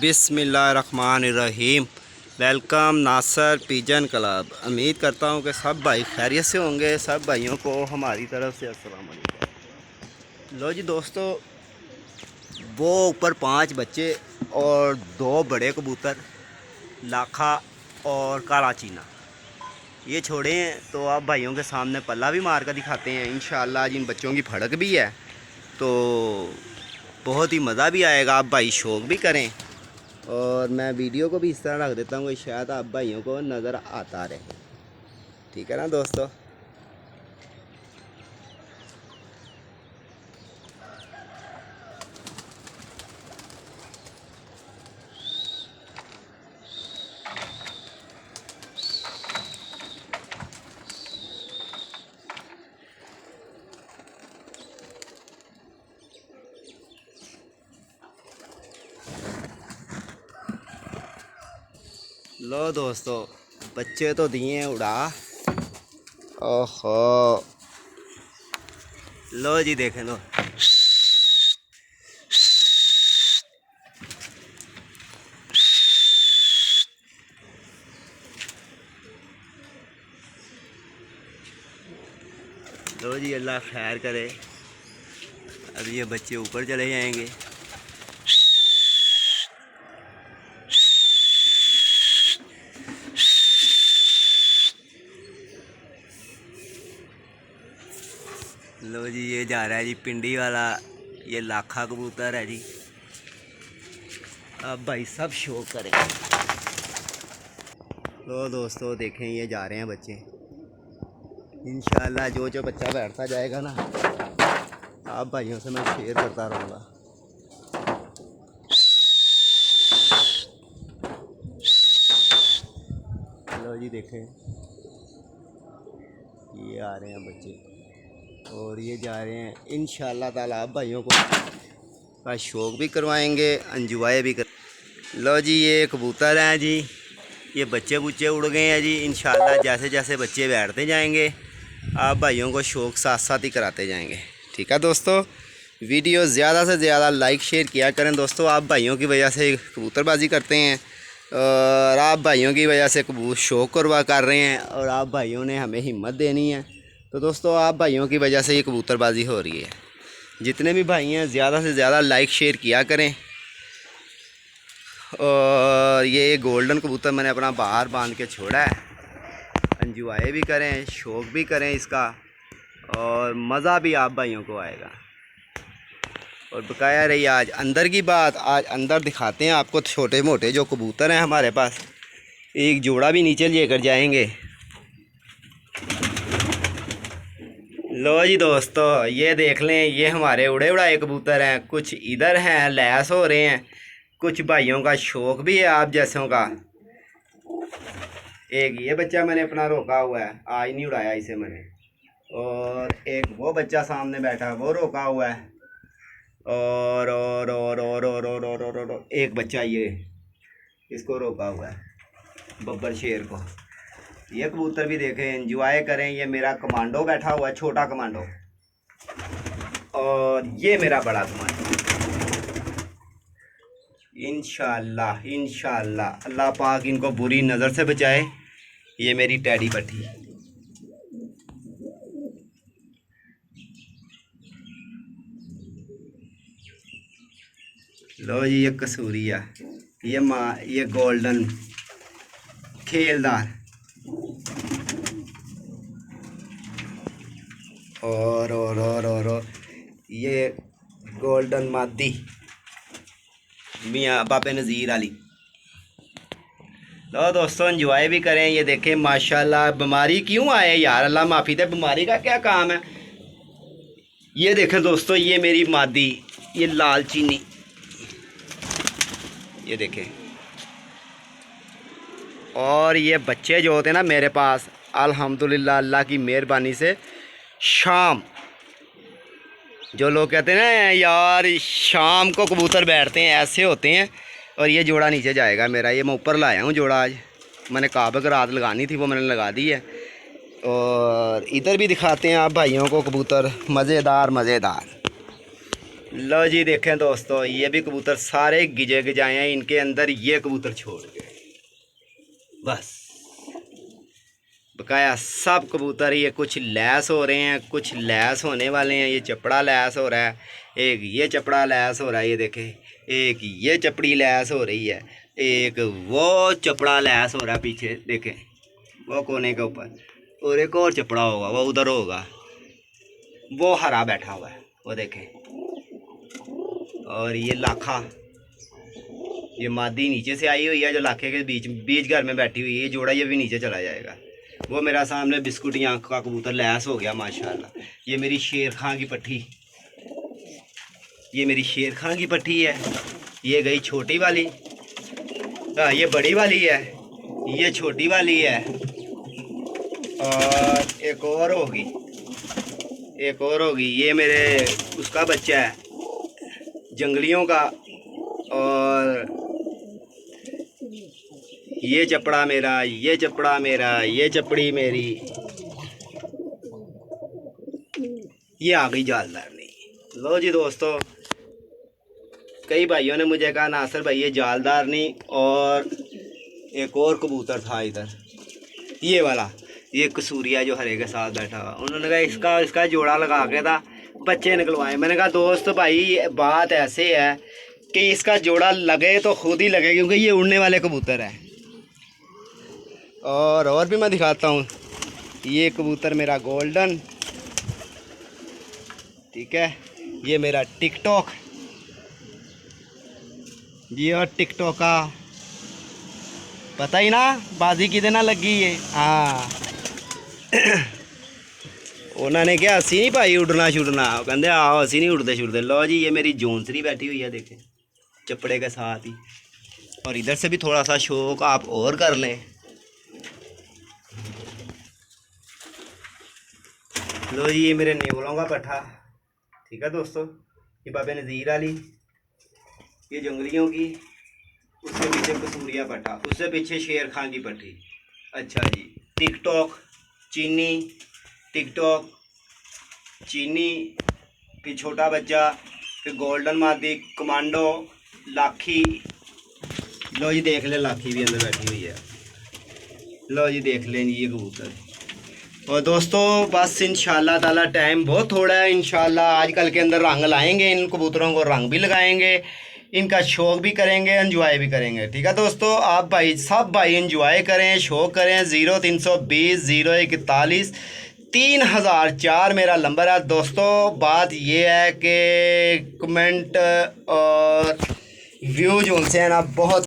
बिस्मिल्लाहिर्रहमानिर्रहीम। वेलकम नासर pigeon club. उम्मीद करता हूँ कि सब भाई खैरियत से होंगे। सब भाइयों को हमारी तरफ से अस्सलाम वालेकुम। लो जी दोस्तों, वो ऊपर 5 बच्चे और 2 बड़े कबूतर लाखा और काला चीना ये छोड़े हैं। तो आप भाइयों के सामने पल्ला भी मार कर दिखाते हैं। इंशाअल्लाह आज इन बच्चों की फड़क भी है तो बहुत ही मज़ा भी आएगा। आप भाई शौक़ भी करें और मैं वीडियो को भी इस तरह रख देता हूँ कि शायद आप भाइयों को नज़र आता रहे। ठीक है ना दोस्तों। लो दोस्तों, बच्चे तो दिए हैं उड़ा। ओहो, लो जी देखें लो। लो जी, अल्लाह खैर करे। अब ये बच्चे ऊपर चले जाएंगे। लो जी, ये जा रहा है जी पिंडी वाला, ये लाखा कबूतर है जी। अब भाई सब शौक करें। लो दोस्तों देखें, ये जा रहे हैं बच्चे। इंशाल्लाह जो बच्चा बैठता जाएगा ना, आप भाइयों से मैं शेयर करता रहूँगा। लो जी देखें, ये आ रहे हैं बच्चे और ये जा रहे हैं। इंशाल्लाह ताला आप भाइयों को का शौक़ भी करवाएंगे, एंजॉय भी कर। लो जी, ये कबूतर हैं जी, ये बच्चे बुच्चे उड़ गए हैं जी। इंशाल्लाह जैसे जैसे बच्चे बैठते जाएंगे आप भाइयों को शौक़ साथ साथ ही कराते जाएंगे। ठीक है दोस्तों, वीडियो ज़्यादा से ज़्यादा लाइक शेयर किया करें दोस्तों। आप भाइयों की वजह से कबूतरबाजी करते हैं और आप भाइयों की वजह से शौक़ करवा कर रहे हैं और आप भाइयों ने हमें हिम्मत देनी है। तो दोस्तों, आप भाइयों की वजह से ये कबूतरबाजी हो रही है। जितने भी भाई हैं ज़्यादा से ज़्यादा लाइक शेयर किया करें। और ये गोल्डन कबूतर मैंने अपना बाहर बांध के छोड़ा है। एंजॉय भी करें, शौक़ भी करें इसका और मज़ा भी आप भाइयों को आएगा। और बकाया रही आज अंदर की बात, आज अंदर दिखाते हैं आपको छोटे मोटे जो कबूतर हैं हमारे पास। एक जोड़ा भी नीचे लेकर जाएंगे। लो जी दोस्तों, ये देख लें, ये हमारे उड़े उड़ाए कबूतर हैं। कुछ इधर हैं लैस हो रहे हैं, कुछ भाइयों का शौक़ भी है आप जैसों का। एक ये बच्चा मैंने अपना रोका हुआ है, आज नहीं उड़ाया इसे मैंने। और एक वो बच्चा सामने बैठा, वो रोका हुआ है। और एक बच्चा ये इसको रोका हुआ है, बब्बर शेर को। ये कबूतर भी देखें, एंजॉय करें। ये मेरा कमांडो बैठा हुआ है, छोटा कमांडो, और ये मेरा बड़ा कमांडो। इंशाल्लाह इंशाल्लाह अल्लाह पाक इनको बुरी नज़र से बचाए। ये मेरी टैडी पट्टी। लो जी, ये कसूरिया, ये गोल्डन खेलदार, और ये गोल्डन मादी मियाँ बाबे नज़ीर अली। लो दोस्तों, एंजॉय भी करें। ये देखें माशाल्लाह, बीमारी क्यों आए यार, अल्लाह माफ़ी दे, बीमारी का क्या काम है। ये देखें दोस्तों, ये मेरी मादी, ये लाल चीनी, ये देखें। और ये बच्चे जो होते हैं ना मेरे पास, अल्हम्दुलिल्लाह अल्लाह की मेहरबानी से शाम, जो लोग कहते हैं ना यार शाम को कबूतर बैठते हैं, ऐसे होते हैं। और ये जोड़ा नीचे जाएगा मेरा, ये मैं ऊपर लाया हूँ जोड़ा। आज मैंने काबक रात लगानी थी, वो मैंने लगा दी है। और इधर भी दिखाते हैं आप भाइयों को कबूतर, मज़ेदार मज़ेदार। लो जी देखें दोस्तों, ये भी कबूतर सारे गिजे गिजाए हैं, इनके अंदर ये कबूतर छोड़ के बस बकाया सब कबूतर। ये कुछ लैस हो रहे हैं, कुछ लैस होने वाले हैं। ये चपड़ा लैस हो रहा है, एक ये चपड़ा लैस हो रहा है, ये देखें। एक ये चपड़ी लैस हो रही है, एक वो चपड़ा लैस हो रहा है पीछे देखें, वो कोने के ऊपर। और एक और चपड़ा होगा, वो उधर होगा, वो हरा बैठा हुआ है, वो देखें। और ये लाखा, ये मादी नीचे से आई हुई है, जो लाखे के बीच घर में बैठी हुई है। ये जोड़ा ये भी नीचे चला जाएगा। वो मेरा सामने बिस्कुटी आँख का कबूतर लैस हो गया माशाल्लाह। ये मेरी शेर खां की पट्टी, ये मेरी शेर खां की पट्टी है। ये गई छोटी वाली, ये बड़ी वाली है, ये छोटी वाली है। और एक और होगी, एक और होगी। ये मेरे उसका बच्चा है, जंगलियों का। और ये चपड़ा मेरा, ये चपड़ा मेरा, ये चपड़ी मेरी। ये आ गई जालदारनी। लो जी दोस्तों, कई भाइयों ने मुझे कहा नासिर भाई ये जालदारनी और एक और कबूतर था इधर, ये वाला, ये कसूरिया जो हरे के साथ बैठा हुआ। उन्होंने कहा इसका जोड़ा लगा के था, बच्चे निकलवाए। मैंने कहा दोस्त भाई बात ऐसे है कि इसका जोड़ा लगे तो खुद ही लगे, क्योंकि ये उड़ने वाले कबूतर है। और भी मैं दिखाता हूँ। ये कबूतर मेरा गोल्डन, ठीक है। ये मेरा टिकटॉक, जी। और टिकटॉक का पता ही ना बाजी किदे ना लगी है। हाँ उन्होंने क्या असी नहीं भाई उड़ना छुड़ना, कहते आओ असी नहीं उड़ते छुड़ते। लो जी ये मेरी जोंसरी बैठी हुई है देखें, चपड़े के साथ ही। और इधर से भी थोड़ा सा शौक आप और कर लें। लो जी ये मेरे नेवलों का पट्ठा, ठीक है दोस्तों। ये बाबे नज़ीर अली, ये जंगलियों की। उससे पीछे कसूरिया पट्ठा, उससे पीछे शेर खां की पट्टी। अच्छा जी, टिकटॉक चीनी, टिकटॉक चीनी, फिर छोटा बच्चा, फिर गोल्डन मादी, कमांडो, लाखी। लो जी देख ले, लाखी भी अंदर बैठी हुई है। लो जी देख लें ये कबूतर। और दोस्तों बस इंशाल्लाह ताला टाइम बहुत थोड़ा है। इंशाल्लाह आजकल के अंदर रंग लाएंगे, इन कबूतरों को रंग भी लगाएंगे, इनका शौक भी करेंगे, एंजॉय भी करेंगे। ठीक है दोस्तों, आप भाई सब भाई एंजॉय करें, शौक करें। 0320 041 3004 मेरा नंबर है दोस्तों। बात ये है कि कमेंट और व्यूज उनसे है ना बहुत